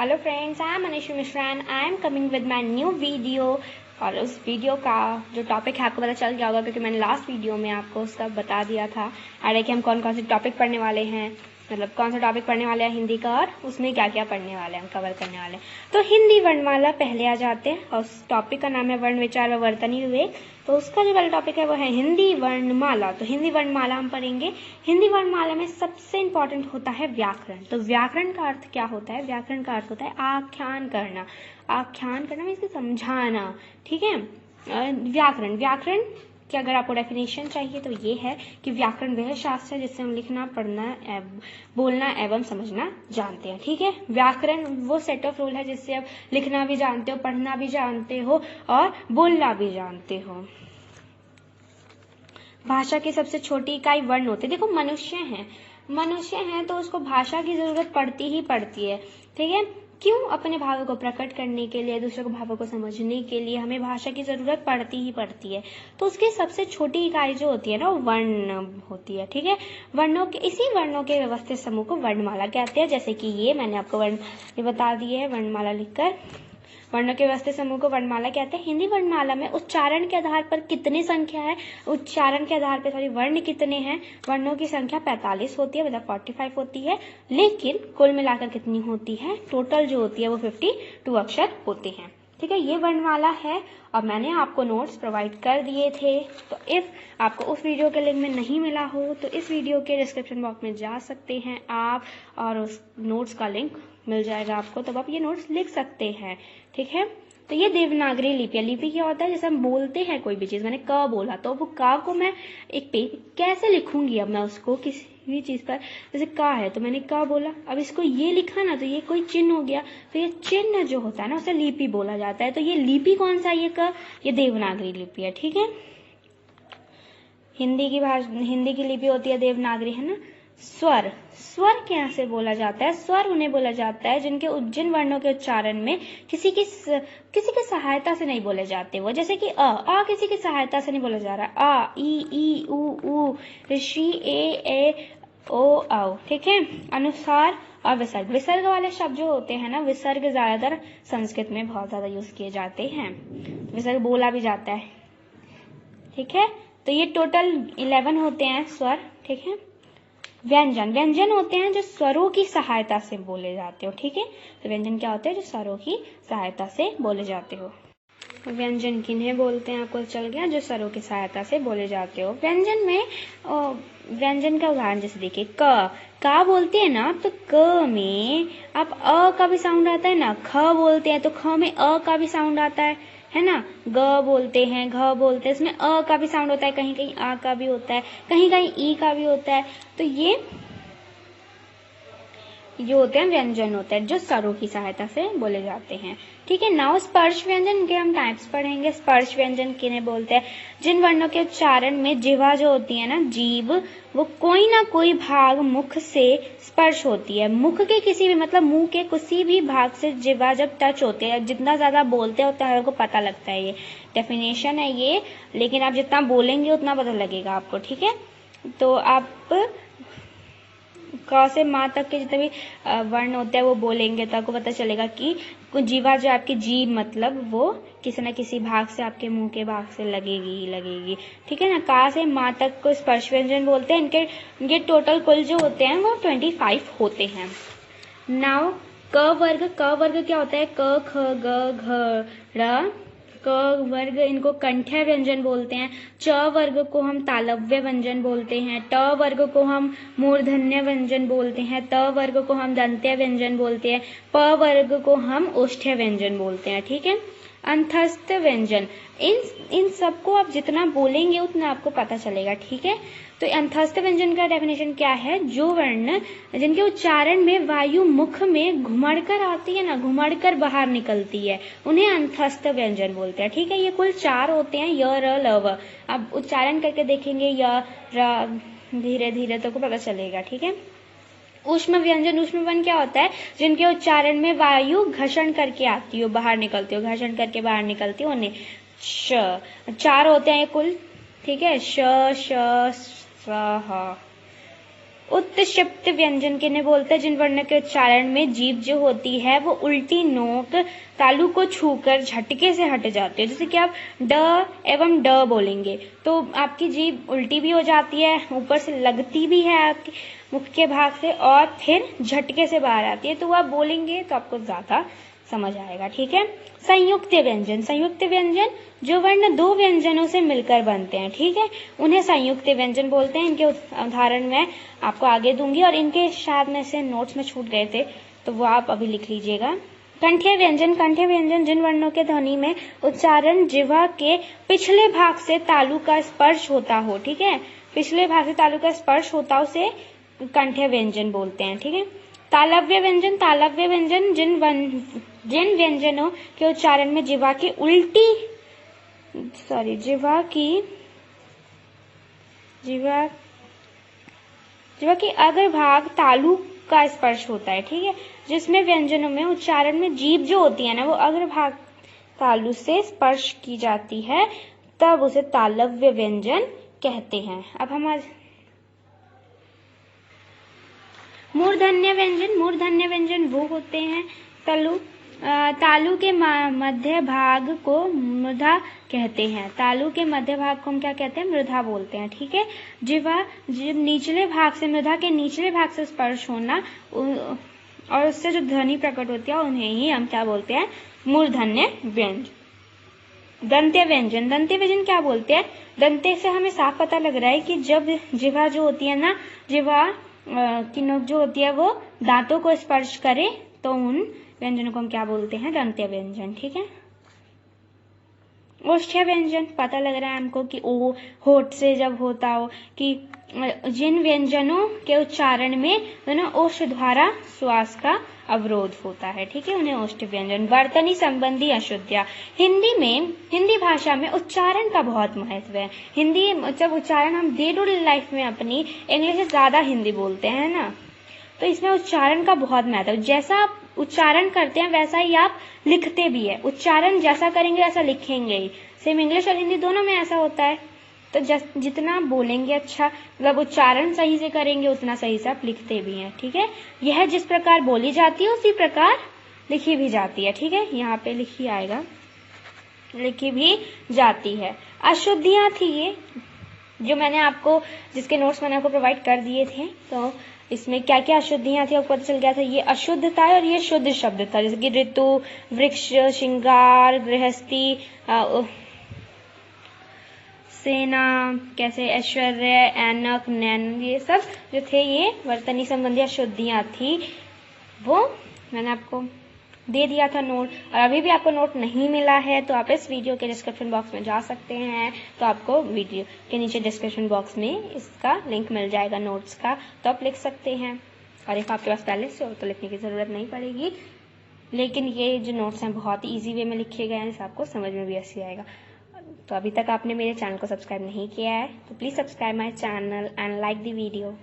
Hello friends, I am Anishu Mishra and I am coming with my new video. और उस video का जो topic है आपको पता चल गया होगा क्योंकि मैंने लास्ट वीडियो में आपको उसका बता दिया था। अरे कि हम कौन कौन से टॉपिक पढ़ने वाले हैं, मतलब कौन सा टॉपिक पढ़ने वाले हैं हिंदी का और उसमें क्या क्या पढ़ने वाले हैं, हम कवर करने वाले हैं। तो हिंदी वर्णमाला पहले आ जाते हैं और उस टॉपिक का नाम है वर्ण विचार व वर्तनी विवेक। तो उसका जो पहला टॉपिक है वो है हिंदी वर्णमाला। तो हिंदी वर्णमाला हम पढ़ेंगे। हिंदी वर्णमाला में सबसे इंपॉर्टेंट होता है व्याकरण। तो व्याकरण का अर्थ क्या होता है? व्याकरण का अर्थ होता है आख्यान करना। आख्यान करना मीन्स समझाना, ठीक है। व्याकरण व्याकरण कि अगर आपको डेफिनेशन चाहिए तो ये है कि व्याकरण वह शास्त्र है जिससे हम लिखना, पढ़ना, बोलना एवं समझना जानते हैं, ठीक है। व्याकरण वो सेट ऑफ रूल है जिससे आप लिखना भी जानते हो, पढ़ना भी जानते हो और बोलना भी जानते हो। भाषा की सबसे छोटी इकाई वर्ण होती है। देखो मनुष्य हैं तो उसको भाषा की जरूरत पड़ती ही पड़ती है, ठीक है। क्यों? अपने भावों को प्रकट करने के लिए, दूसरे को भावों को समझने के लिए हमें भाषा की जरूरत पड़ती ही पड़ती है। तो उसकी सबसे छोटी इकाई जो होती है ना वो वर्ण होती है, ठीक है। इसी वर्णों के व्यवस्थित समूह को वर्णमाला कहते हैं। जैसे कि ये मैंने आपको वर्ण ये बता दिए है वर्णमाला लिखकर। वर्णों के व्यवस्थित समूह को वर्णमाला कहते हैं। हिंदी वर्णमाला में उच्चारण के आधार पर कितनी संख्या है, उच्चारण के आधार पर वर्ण कितने हैं? वर्णों की संख्या 45 होती है, मतलब 45 होती है, लेकिन कुल मिलाकर कितनी होती है? टोटल जो होती है वो 52 अक्षर होते हैं, ठीक है। ये वर्णमाला है और मैंने आपको नोट्स प्रोवाइड कर दिए थे। तो इफ आपको उस वीडियो के लिंक में नहीं मिला हो तो इस वीडियो के डिस्क्रिप्शन बॉक्स में जा सकते हैं आप और उस नोट्स का लिंक मिल जाएगा आपको, तब आप ये नोट्स लिख सकते हैं, ठीक है। तो ये देवनागरी लिपि है। लिपि क्या होता है? जैसे हम बोलते हैं कोई भी चीज, मैंने क बोला तो वो क को मैं एक पे कैसे लिखूंगी? अब मैं उसको किसी भी चीज पर, जैसे क है तो मैंने क बोला, अब इसको ये लिखा ना तो ये कोई चिन्ह हो गया, तो ये चिन्ह जो होता है ना उसे लिपि बोला जाता है। तो ये लिपि कौन सा? ये देवनागरी लिपि है, ठीक है। हिंदी की लिपि होती है देवनागरी, है ना। स्वर क्या से बोला जाता है? स्वर उन्हें बोला जाता है जिन वर्णों के उच्चारण में किसी की सहायता से नहीं बोले जाते वो। जैसे कि अ किसी की सहायता से नहीं बोला जा रहा। आ ई उ ऋषि ए ओ औ, ठीक है। अनुसार और विसर्ग वाले शब्द जो होते हैं ना, विसर्ग ज्यादातर संस्कृत में बहुत ज्यादा यूज किए जाते हैं। विसर्ग बोला भी जाता है, ठीक है। तो ये टोटल 11 होते हैं स्वर, ठीक है। व्यंजन होते हैं जो स्वरों की सहायता से बोले जाते हो, ठीक है। तो व्यंजन क्या होते हैं? जो स्वरों की सहायता से बोले जाते हो। व्यंजन किन्हें बोलते हैं आपको चल गया? जो स्वरों की सहायता से बोले जाते हो। व्यंजन का उदाहरण जैसे देखिए का बोलते हैं ना तो क में आप अ का भी साउंड आता है ना। ख बोलते हैं तो ख में अ का भी साउंड आता है ना। ग बोलते हैं, घ बोलते हैं, इसमें अ का भी साउंड होता है, कहीं कहीं आ का भी होता है, कहीं कहीं ई का भी होता है। तो ये होते हैं व्यंजन होते हैं जो स्वरों की सहायता से बोले जाते हैं, ठीक है। नाउ स्पर्श व्यंजन के हम टाइप्स पढ़ेंगे। स्पर्श व्यंजन किन्हें बोलते हैं? जिन वर्णों के उच्चारण में जिह्वा जो होती है ना, जीभ, वो कोई ना कोई भाग मुख से स्पर्श होती है। मुख के किसी भी, मतलब मुंह के किसी भी भाग से जिह्वा जब टच होते हैं, जितना ज्यादा बोलते हैं उतना आपको पता लगता है। ये डेफिनेशन है ये, लेकिन आप जितना बोलेंगे उतना पता लगेगा आपको, ठीक है। तो आप क से माँ तक के जितने भी वर्ण होते हैं वो बोलेंगे तो आपको पता चलेगा कि जीवा जो आपकी जीभ, मतलब वो किसी न किसी भाग से, आपके मुंह के भाग से लगेगी, ठीक है ना। का से माँ तक को स्पर्श व्यंजन बोलते हैं। इनके टोटल कुल जो होते हैं वो 25 होते हैं। नाउ क वर्ग क्या होता है? क ख ग घ र। क वर्ग इनको कंठ्य व्यंजन बोलते हैं। च वर्ग को हम तालव्य व्यंजन बोलते हैं। ट वर्ग को हम मूर्धन्य व्यंजन बोलते हैं। त वर्ग को हम दंत्य व्यंजन बोलते हैं। प वर्ग को हम ओष्ठ्य व्यंजन बोलते हैं, ठीक है। अंतस्थ व्यंजन, इन सबको आप जितना बोलेंगे उतना आपको पता चलेगा, ठीक है। तो अंतस्थ व्यंजन का डेफिनेशन क्या है? जो वर्ण जिनके उच्चारण में वायु मुख में घुमड़कर आती है ना, घुमड़कर बाहर निकलती है, उन्हें अंतस्थ व्यंजन बोलते हैं, ठीक है। ये कुल 4 होते हैं, य र ल व। अब उच्चारण करके देखेंगे य र, धीरे धीरे तो पता चलेगा, ठीक है। ऊष्म व्यंजन, ऊष्म वर्ण क्या होता है? जिनके उच्चारण में वायु घर्षण करके आती हो, बाहर निकलती हो, घर्षण करके बाहर निकलती हो, उन्हें 4 होते हैं कुल, ठीक है। श श स ह। उत्क्षिप्त व्यंजन किन्हें बोलते हैं? जिन वर्णों के उच्चारण में जीभ जो होती है वो उल्टी नोक तालु को छूकर झटके से हट जाती है। जैसे कि आप ड एवं ड बोलेंगे तो आपकी जीभ उल्टी भी हो जाती है, ऊपर से लगती भी है आपके मुख के भाग से और फिर झटके से बाहर आती है। तो वो आप बोलेंगे तो आपको ज्यादा समझ आएगा। ठीक है। संयुक्त व्यंजन, संयुक्त व्यंजन जो वर्ण दो व्यंजनों से मिलकर बनते हैं, ठीक है, उन्हें संयुक्त व्यंजन बोलते हैं। इनके उदाहरण मैं आपको आगे दूंगी और इनके शायद में से नोट्स में छूट गए थे तो वो आप अभी लिख लीजिएगा। कंठीय व्यंजन, कंठीय व्यंजन जिन वर्णों के ध्वनि में उच्चारण जिह्वा के पिछले भाग से तालु का स्पर्श होता हो, ठीक है, पिछले भाग से तालु का स्पर्श होता हो उसे कंठीय व्यंजन बोलते हैं। ठीक है। तालव्य व्यंजन, तालव्य व्यंजन जिन व्यंजनों के उच्चारण में जिह्वा की अग्रभाग तालु का स्पर्श होता है, ठीक है, जिसमें व्यंजनों में उच्चारण में जीभ जो होती है ना वो अग्रभाग तालु से स्पर्श की जाती है, तब उसे तालव्य व्यंजन कहते हैं। अब हमारे मूर्धन्य व्यंजन, मूर्धन्य व्यंजन वो होते हैं तालु के मध्य भाग को मृधा कहते हैं। तालु के मध्य भाग को हम क्या कहते हैं? मृधा बोलते हैं। ठीक है। जिह्वा निचले भाग से, मृधा के निचले भाग से स्पर्श होना और उससे जो ध्वनि प्रकट होती है उन्हें ही हम क्या बोलते हैं? मूर्धन्य व्यंजन। दंत्य व्यंजन, दंत्य व्यंजन क्या बोलते हैं? दंत्य से हमें साफ पता लग रहा है कि जब जिह्वा जो होती है ना, जिह्वा की नोक जो होती है वो दांतों को स्पर्श करे तो उन व्यंजनों को हम क्या बोलते हैं? दंत्य व्यंजन। ठीक है। ओष्ठ्य व्यंजन, पता लग रहा है हमको कि ओ होठ से जब होता हो कि जिन व्यंजनों के उच्चारण में ओष्ठ द्वारा श्वास का अवरोध होता है, ठीक है, उन्हें ओष्ठ्य व्यंजन। वर्तनी संबंधी अशुद्धियां, हिंदी भाषा में उच्चारण का बहुत महत्व है। हिंदी जब उच्चारण हम डे टू डे लाइफ में अपनी इंग्लिश से ज्यादा हिंदी बोलते हैं ना, तो इसमें उच्चारण का बहुत महत्व है। जैसा आप उच्चारण करते हैं वैसा ही आप लिखते भी है। उच्चारण जैसा करेंगे वैसा लिखेंगे ही। सेम इंग्लिश और हिंदी दोनों में ऐसा होता है। तो जितना बोलेंगे अच्छा, मतलब उच्चारण सही से करेंगे उतना सही से आप लिखते भी हैं। ठीक है। यह जिस प्रकार बोली जाती है उसी प्रकार लिखी भी जाती है। ठीक है। यहाँ पे लिखी आएगा, लिखी भी जाती है। अशुद्धियां थी ये जो मैंने आपको, जिसके नोट्स मैंने आपको प्रोवाइड कर दिए थे। तो इसमें क्या क्या अशुद्धियां थी आपको पता चल गया था। ये अशुद्ध था और ये शुद्ध शब्द था, जैसे कि ऋतु, वृक्ष, श्रृंगार, गृहस्थी, सेना, कैसे ऐश्वर्य, ऐनक, नैन, ये सब जो थे ये वर्तनी संबंधी अशुद्धियां थी। वो मैंने आपको दे दिया था नोट। और अभी भी आपको नोट नहीं मिला है तो आप इस वीडियो के डिस्क्रिप्शन बॉक्स में जा सकते हैं, तो आपको वीडियो के नीचे डिस्क्रिप्शन बॉक्स में इसका लिंक मिल जाएगा नोट्स का, तो आप लिख सकते हैं। और if आपके पास पहले से हो तो लिखने की जरूरत नहीं पड़ेगी। लेकिन ये जो नोट्स हैं बहुत ही ईजी वे में लिखे गए हैं, जिससे आपको समझ में भी ऐसे आएगा। तो अभी तक आपने मेरे चैनल को सब्सक्राइब नहीं किया है तो please subscribe my channel and like the video.